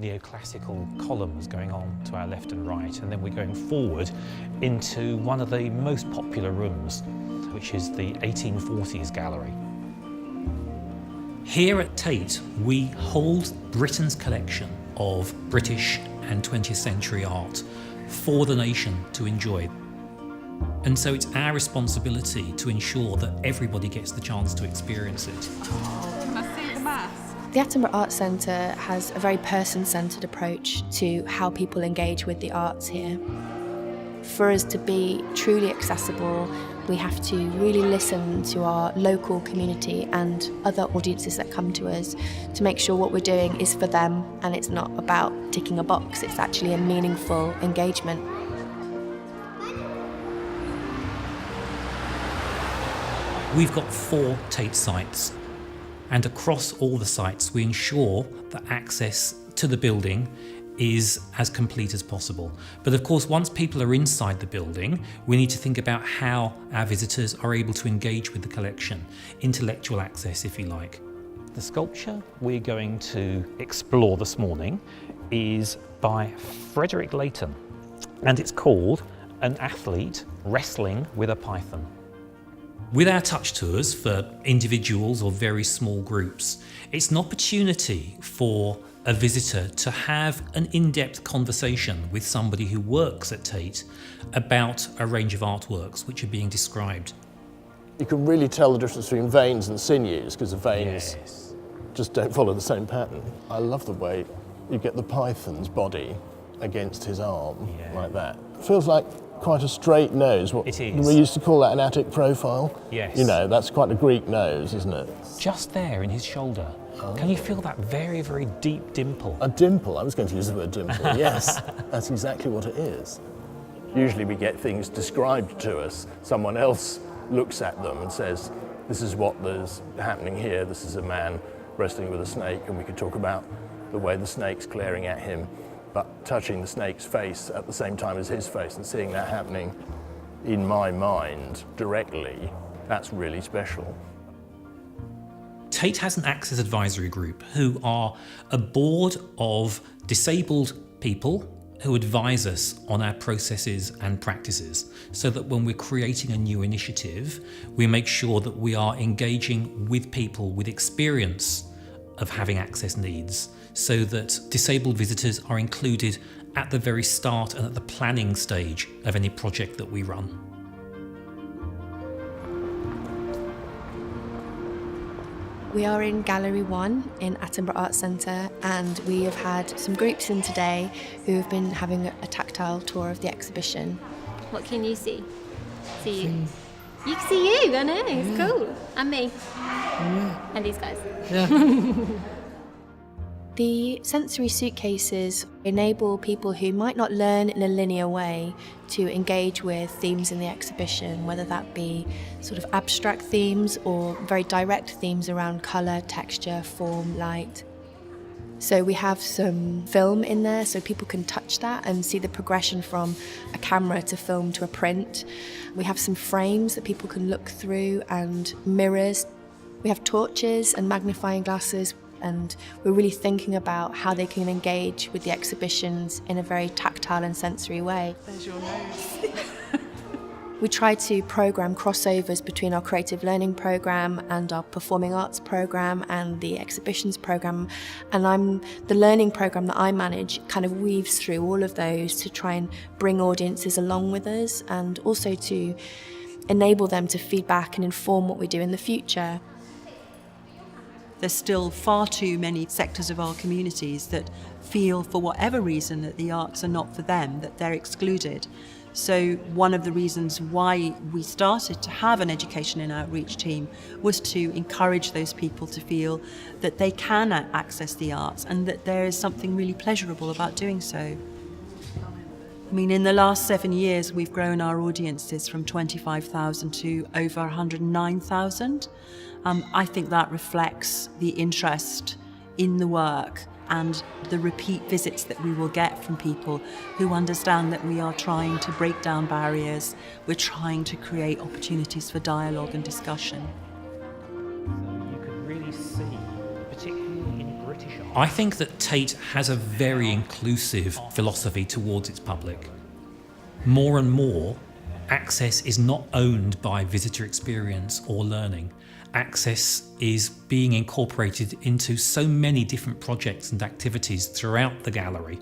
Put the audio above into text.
Neoclassical columns going on to our left and right, and then we're going forward into one of the most popular rooms, which is the 1840s gallery. Here at Tate, we hold Britain's collection of British and 20th century art for the nation to enjoy. And so it's our responsibility to ensure that everybody gets the chance to experience it. Can I see the mask? The Attenborough Arts Centre has a very person-centred approach to how people engage with the arts here. For us to be truly accessible, we have to really listen to our local community and other audiences that come to us to make sure what we're doing is for them and it's not about ticking a box, it's actually a meaningful engagement. We've got 4 Tate sites, and across all the sites we ensure that access to the building is as complete as possible. But of course, once people are inside the building, we need to think about how our visitors are able to engage with the collection, intellectual access, if you like. The sculpture we're going to explore this morning is by Frederick Leighton, and it's called An Athlete Wrestling with a Python. With our touch tours for individuals or very small groups, it's an opportunity for a visitor to have an in-depth conversation with somebody who works at Tate about a range of artworks which are being described. You can really tell the difference between veins and sinews because the veins just don't follow the same pattern. I love the way you get the python's body against his arm like that. Feels like quite a straight nose. It is. We used to call that an attic profile. Yes. You know, that's quite a Greek nose, isn't it? Just there in his shoulder. Oh. Can you feel that very, very deep dimple? A dimple? I was going to use the word dimple, yes. That's exactly what it is. Usually we get things described to us. Someone else looks at them and says, this is what is happening here. This is a man wrestling with a snake, and we could talk about the way the snake's glaring at him, but touching the snake's face at the same time as his face and seeing that happening in my mind directly, that's really special. Tate has an access advisory group who are a board of disabled people who advise us on our processes and practices, so that when we're creating a new initiative, we make sure that we are engaging with people with experience of having access needs, so that disabled visitors are included at the very start and at the planning stage of any project that we run. We are in Gallery 1 in Attenborough Arts Centre, and we have had some groups in today who have been having a tactile tour of the exhibition. What can you see? See you. You can see you, I know, it's cool. And me. Yeah. And these guys. Yeah. The sensory suitcases enable people who might not learn in a linear way to engage with themes in the exhibition, whether that be sort of abstract themes or very direct themes around colour, texture, form, light. So we have some film in there so people can touch that and see the progression from a camera to film to a print. We have some frames that people can look through and mirrors. We have torches and magnifying glasses, and we're really thinking about how they can engage with the exhibitions in a very tactile and sensory way. There's your nose. We try to programme crossovers between our creative learning programme and our performing arts programme and the exhibitions programme, and the learning programme that I manage kind of weaves through all of those to try and bring audiences along with us, and also to enable them to feedback and inform what we do in the future. There's still far too many sectors of our communities that feel, for whatever reason, that the arts are not for them, that they're excluded. So one of the reasons why we started to have an education and outreach team was to encourage those people to feel that they can access the arts and that there is something really pleasurable about doing so. I mean, in the last 7 years, we've grown our audiences from 25,000 to over 109,000. I think that reflects the interest in the work and the repeat visits that we will get from people who understand that we are trying to break down barriers, we're trying to create opportunities for dialogue and discussion. You can really see, particularly in Britain, I think that Tate has a very inclusive philosophy towards its public. More and more, access is not owned by visitor experience or learning. Access is being incorporated into so many different projects and activities throughout the gallery.